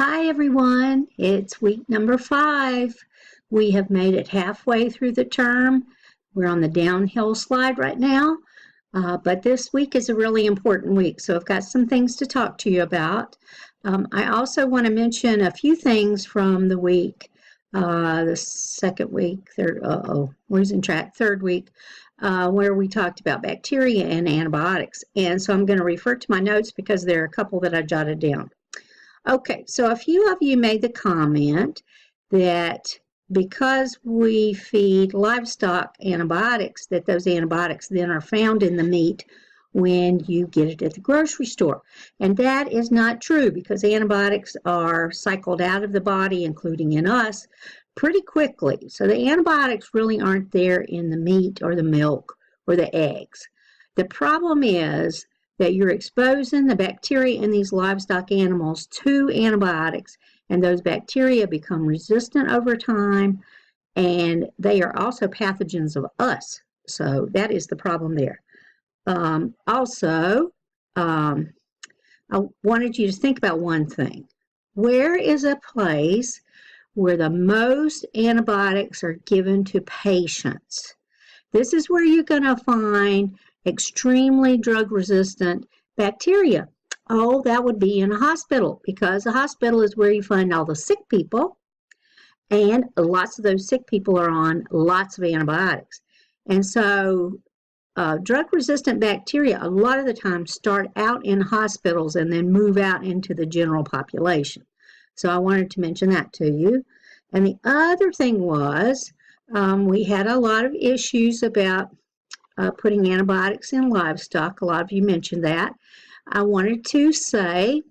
Hi everyone, it's week number 5. We have made it halfway through the term. We're on the downhill slide right now, but this week is a really important week, so I've got some things to talk to you about. I also want to mention a few things from the week, the second week, losing track, third week, where we talked about bacteria and antibiotics. And so I'm going to refer to my notes because there are a couple that I jotted down. Okay, so a few of you made the comment that because we feed livestock antibiotics, that those antibiotics then are found in the meat when you get it at the grocery store. And that is not true because antibiotics are cycled out of the body, including in us, pretty quickly. So the antibiotics really aren't there in the meat or the milk or the eggs. The problem is that you're exposing the bacteria in these livestock animals to antibiotics, and those bacteria become resistant over time, and they are also pathogens of us. So that is the problem there. I wanted you to think about one thing. Where is a place where the most antibiotics are given to patients? This is where you're going to find extremely drug-resistant bacteria. Oh, that would be in a hospital, because a hospital is where you find all the sick people, and lots of those sick people are on lots of antibiotics. And so drug-resistant bacteria a lot of the time start out in hospitals and then move out into the general population. So I wanted to mention that to you. And the other thing was we had a lot of issues about putting antibiotics in livestock. A lot of you mentioned that. I wanted to say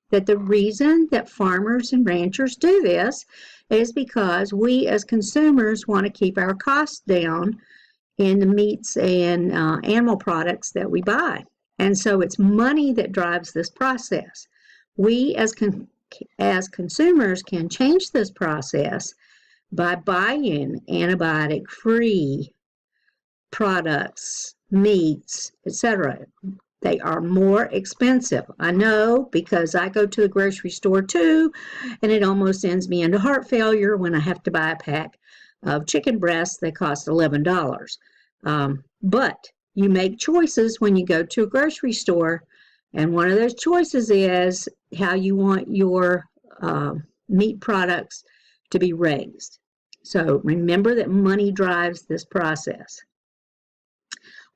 that the reason that farmers and ranchers do this is because we as consumers want to keep our costs down in the meats and animal products that we buy. And so it's money that drives this process. We as consumers can change this process by buying antibiotic-free products, meats, etc. They are more expensive. I know, because I go to the grocery store too, and it almost sends me into heart failure when I have to buy a pack of chicken breasts that cost $11. But you make choices when you go to a grocery store, and one of those choices is how you want your meat products to be raised. So remember that money drives this process.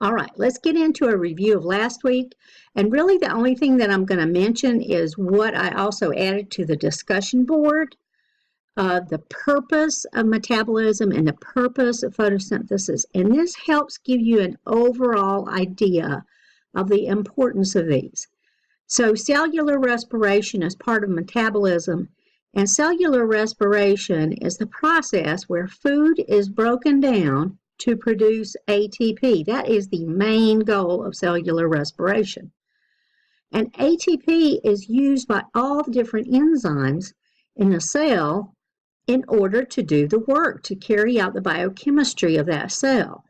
All right, let's get into a review of last week. And really the only thing that I'm going to mention is what I also added to the discussion board, the purpose of metabolism and the purpose of photosynthesis. And this helps give you an overall idea of the importance of these. So cellular respiration is part of metabolism, and cellular respiration is the process where food is broken down to produce ATP. That is the main goal of cellular respiration. And ATP is used by all the different enzymes in the cell in order to do the work, to carry out the biochemistry of that cell.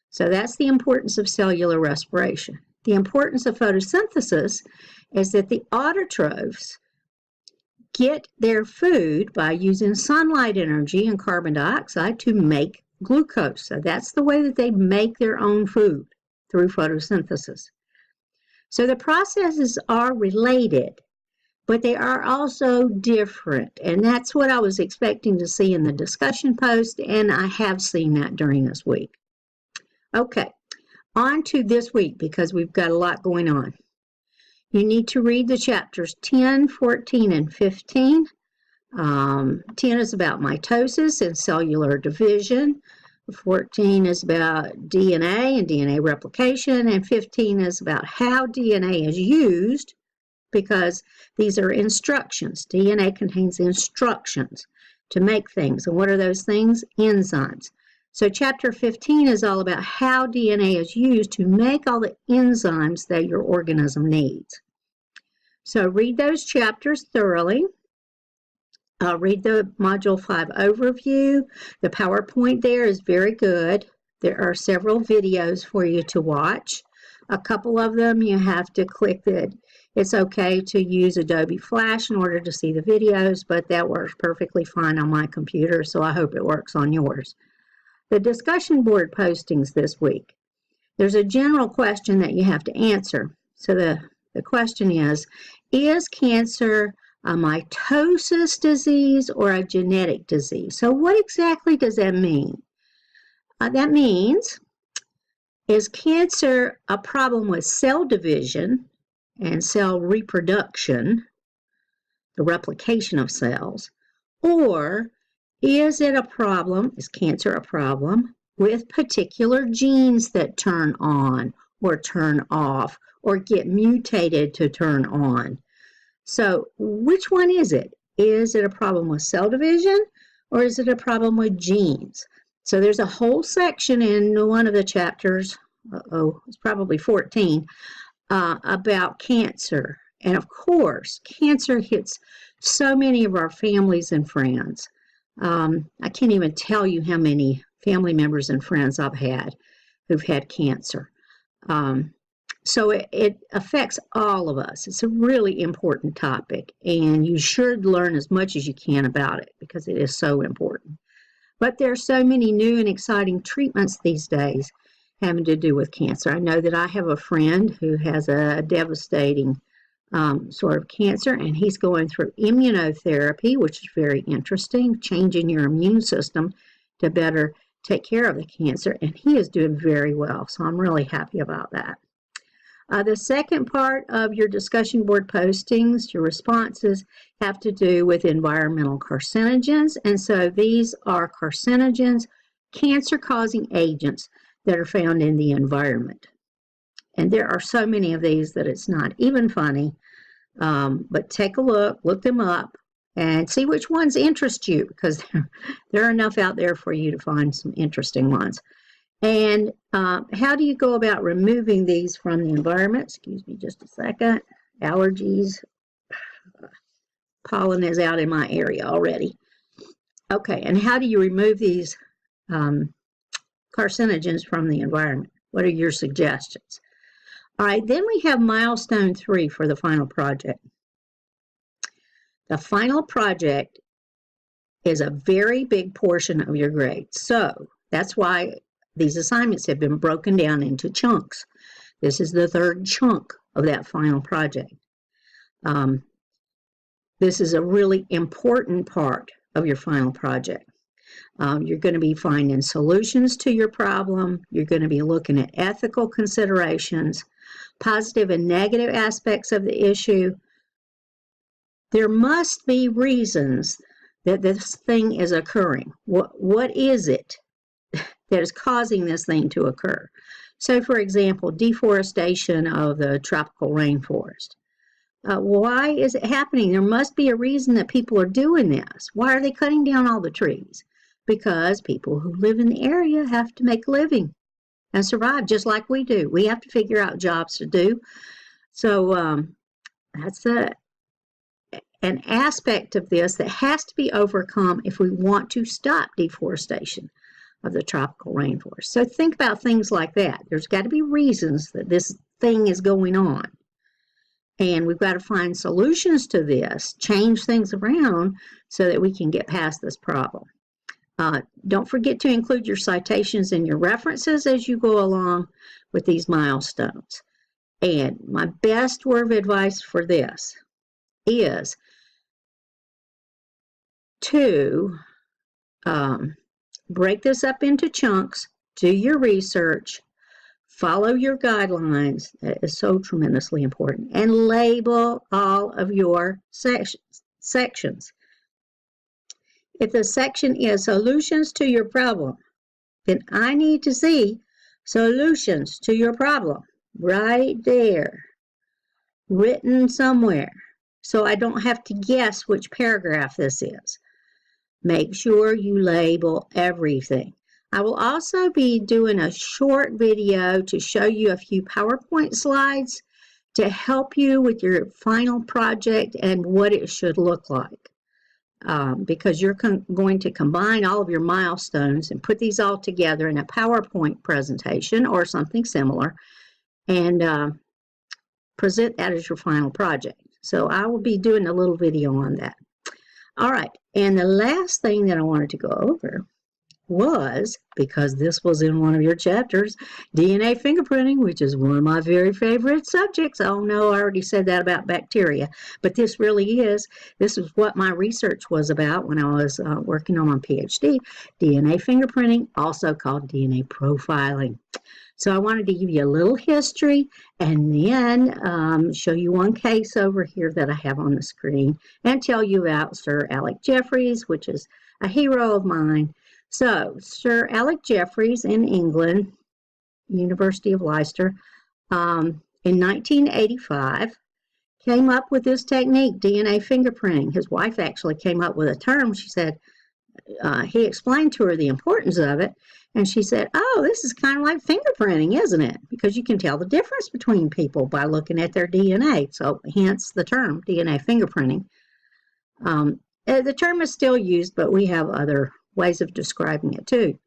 So that's the importance of cellular respiration. The importance of photosynthesis is that the autotrophs get their food by using sunlight energy and carbon dioxide to make glucose. So that's the way that they make their own food, through photosynthesis. So the processes are related, but they are also different. And that's what I was expecting to see in the discussion post, and I have seen that during this week. Okay, on to this week, because we've got a lot going on. You need to read the chapters 10, 14, and 15. 10 is about mitosis and cellular division. 14 is about DNA and DNA replication. And 15 is about how DNA is used, because these are instructions. DNA contains instructions to make things. And what are those things? Enzymes. So chapter 15 is all about how DNA is used to make all the enzymes that your organism needs. So read those chapters thoroughly. Read the Module 5 overview. The PowerPoint there is very good. There are several videos for you to watch. A couple of them you have to click that It's okay to use Adobe Flash in order to see the videos, but that works perfectly fine on my computer, so I hope it works on yours. The discussion board postings this week. There's a general question that you have to answer. So the question is cancer a mitosis disease or a genetic disease? So what exactly does that mean? That means, is cancer a problem with cell division and cell reproduction, the replication of cells, or is cancer a problem with particular genes that turn on or turn off or get mutated to turn on? So which one is it? Is it a problem with cell division or is it a problem with genes? So there's a whole section in one of the chapters, it's probably 14, about cancer. And of course, cancer hits so many of our families and friends. I can't even tell you how many family members and friends I've had who've had cancer. So it affects all of us. It's a really important topic, and you should learn as much as you can about it because it is so important. But there are so many new and exciting treatments these days having to do with cancer. I know that I have a friend who has a devastating sort of cancer, and he's going through immunotherapy, which is very interesting, changing your immune system to better take care of the cancer, and he is doing very well. So I'm really happy about that. The second part of your discussion board postings, your responses, have to do with environmental carcinogens. And so these are carcinogens, cancer-causing agents that are found in the environment. And there are so many of these that it's not even funny. But take a look them up, and see which ones interest you, because there are enough out there for you to find some interesting ones. And how do you go about removing these from the environment? Excuse me just a second. Allergies. Pollen is out in my area already. Okay, and how do you remove these carcinogens from the environment? What are your suggestions? All right, then we have milestone 3 for the final project. The final project is a very big portion of your grade. So that's why these assignments have been broken down into chunks. This is the third chunk of that final project. This is a really important part of your final project. You're going to be finding solutions to your problem. You're going to be looking at ethical considerations, positive and negative aspects of the issue. There must be reasons that this thing is occurring. What is it that is causing this thing to occur? So, for example, deforestation of the tropical rainforest. Why is it happening? There must be a reason that people are doing this. Why are they cutting down all the trees? Because people who live in the area have to make a living and survive just like we do. We have to figure out jobs to do. So that's an aspect of this that has to be overcome if we want to stop deforestation of the tropical rainforest. So think about things like that. There's got to be reasons that this thing is going on. And we've got to find solutions to this, change things around so that we can get past this problem. Don't forget to include your citations and your references as you go along with these milestones. And my best word of advice for this is to break this up into chunks, do your research, follow your guidelines. That is so tremendously important. And label all of your sections. If the section is solutions to your problem, then I need to see solutions to your problem right there, written somewhere, so I don't have to guess which paragraph this is. Make sure you label everything. I will also be doing a short video to show you a few PowerPoint slides to help you with your final project and what it should look like. Because you're going to combine all of your milestones and put these all together in a PowerPoint presentation or something similar. And present that as your final project. So I will be doing a little video on that. All right, and the last thing that I wanted to go over was, because this was in one of your chapters, DNA fingerprinting, which is one of my very favorite subjects. Oh no, I already said that about bacteria, but this really is. This is what my research was about when I was working on my PhD, DNA fingerprinting, also called DNA profiling. So I wanted to give you a little history and then show you one case over here that I have on the screen and tell you about Sir Alec Jeffreys, which is a hero of mine. So Sir Alec Jeffreys in England, University of Leicester, in 1985 came up with this technique, DNA fingerprinting. His wife actually came up with a term. She said, he explained to her the importance of it, and she said, oh, this is kind of like fingerprinting, isn't it? Because you can tell the difference between people by looking at their DNA. So hence the term DNA fingerprinting. The term is still used, but we have other ways of describing it too.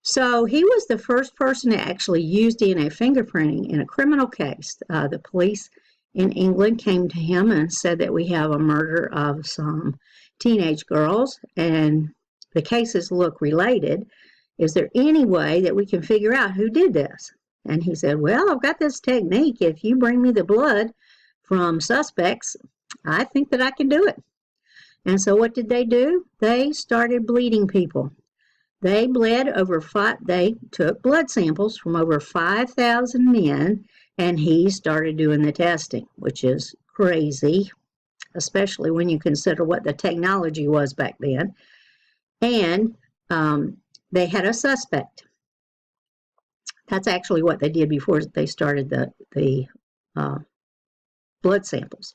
So he was the first person to actually use DNA fingerprinting in a criminal case. The police in England came to him and said that we have a murder of some teenage girls and the cases look related. Is there any way that we can figure out who did this? And he said, well, I've got this technique. If you bring me the blood from suspects, I think that I can do it. And so what did they do? They started bleeding people. They took blood samples from over 5,000 men, and he started doing the testing, which is crazy, especially when you consider what the technology was back then. And they had a suspect. That's actually what they did before they started the blood samples.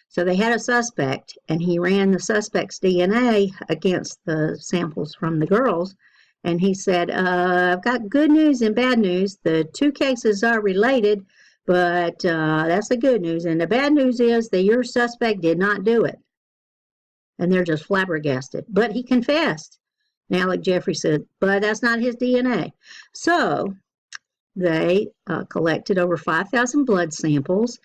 So they had a suspect, and he ran the suspect's DNA against the samples from the girls, and he said, I've got good news and bad news. The two cases are related, but that's the good news. And the bad news is that your suspect did not do it. And they're just flabbergasted. But he confessed. And Alec Jeffreys said, but that's not his DNA. So they collected over 5,000 blood samples,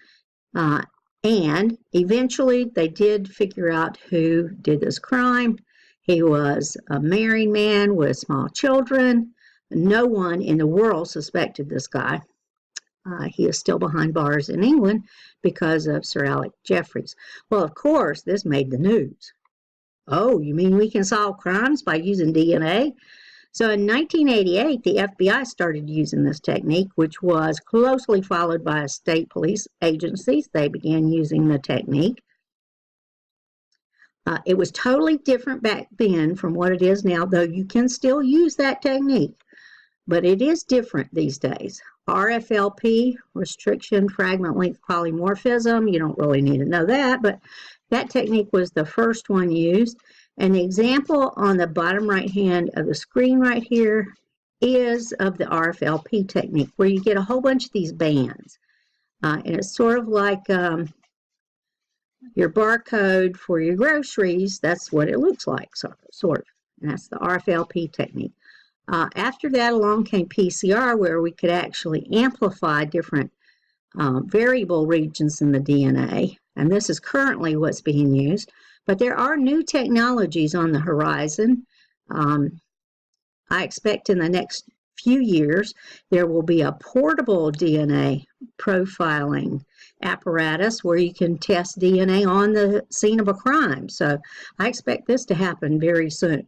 and eventually they did figure out who did this crime. He was a married man with small children. No one in the world suspected this guy. He is still behind bars in England because of Sir Alec Jeffreys. Well, of course, this made the news. Oh, you mean we can solve crimes by using DNA? So in 1988, the FBI started using this technique, which was closely followed by state police agencies. They began using the technique. It was totally different back then from what it is now, though you can still use that technique. But it is different these days. RFLP, restriction fragment length polymorphism, you don't really need to know that, but that technique was the first one used. And the example on the bottom right hand of the screen right here is of the RFLP technique, where you get a whole bunch of these bands. And it's sort of like your barcode for your groceries. That's what it looks like, sort of. And that's the RFLP technique. After that, along came PCR, where we could actually amplify different variable regions in the DNA. And this is currently what's being used. But there are new technologies on the horizon. I expect in the next few years, there will be a portable DNA profiling apparatus where you can test DNA on the scene of a crime. So I expect this to happen very soon.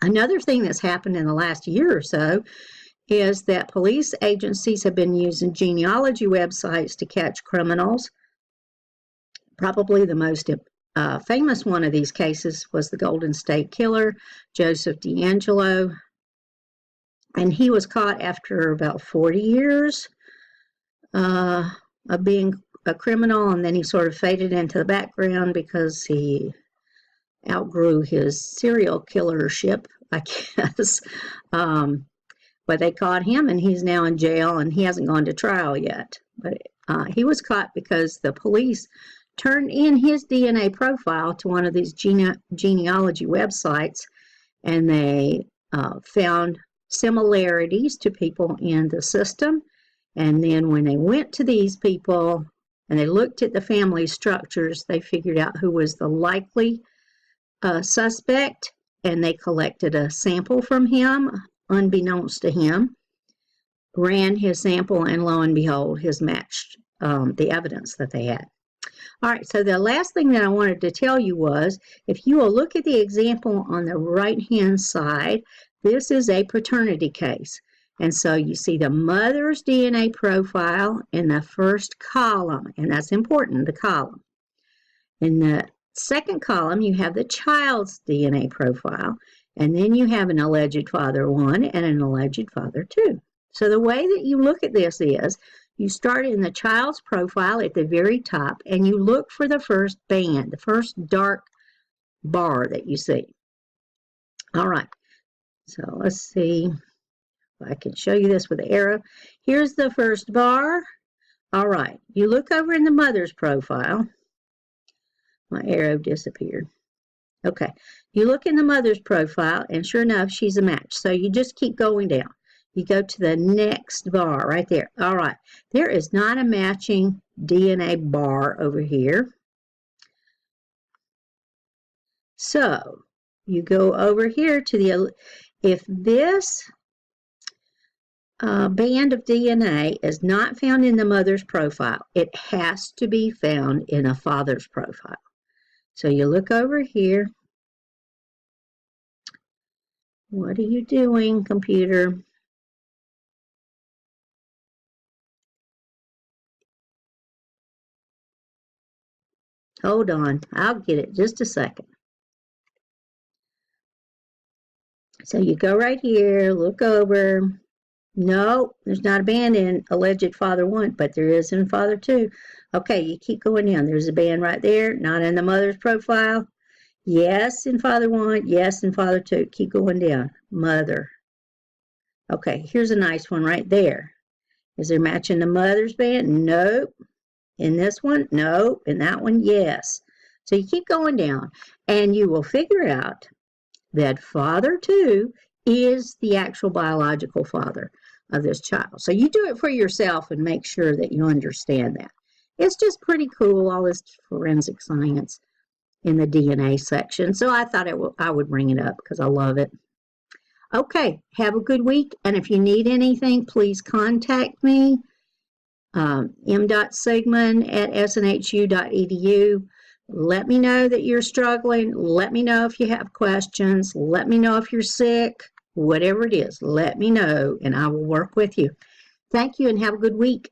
Another thing that's happened in the last year or so is that police agencies have been using genealogy websites to catch criminals. Probably the most famous one of these cases was the Golden State Killer, Joseph D'Angelo. And he was caught after about 40 years of being a criminal, and then he sort of faded into the background because he outgrew his serial killership, I guess. But they caught him, and he's now in jail, and he hasn't gone to trial yet. But he was caught because the police turned in his DNA profile to one of these genealogy websites, and they found similarities to people in the system, And then when they went to these people and they looked at the family structures, they figured out who was the likely suspect, and they collected a sample from him, unbeknownst to him, ran his sample, and lo and behold, his matched the evidence that they had. All right, so the last thing that I wanted to tell you was, if you will look at the example on the right-hand side, this is a paternity case. And so you see the mother's DNA profile in the first column, and that's important, the column. In the second column, you have the child's DNA profile, and then you have an alleged father 1 and an alleged father 2. So the way that you look at this is, you start in the child's profile at the very top, and you look for the first band, the first dark bar that you see. All right, so let's see if I can show you this with the arrow. Here's the first bar. All right, you look over in the mother's profile. My arrow disappeared. Okay, you look in the mother's profile, and sure enough, she's a match. So you just keep going down. You go to the next bar right there. All right, there is not a matching DNA bar over here. So you go over here to the, if this band of DNA is not found in the mother's profile, it has to be found in a father's profile. So you look over here. What are you doing, computer? Hold on, I'll get it just a second. So you go right here, look over. No, there's not a band in alleged father 1, but there is in father 2. Okay, you keep going down. There's a band right there, not in the mother's profile. Yes, in father 1, yes, in father 2. Keep going down. Mother. Okay, here's a nice one right there. Is there matching the mother's band? Nope. In this one? No. In that one? Yes. So you keep going down, and you will figure out that father 2 is the actual biological father of this child. So you do it for yourself and make sure that you understand that. It's just pretty cool, all this forensic science in the DNA section. So I thought I would bring it up because I love it. Okay, have a good week. And if you need anything, please contact me. m.sigmon@snhu.edu. Let me know that you're struggling. Let me know if you have questions. Let me know if you're sick. Whatever it is, let me know, and I will work with you. Thank you, and have a good week.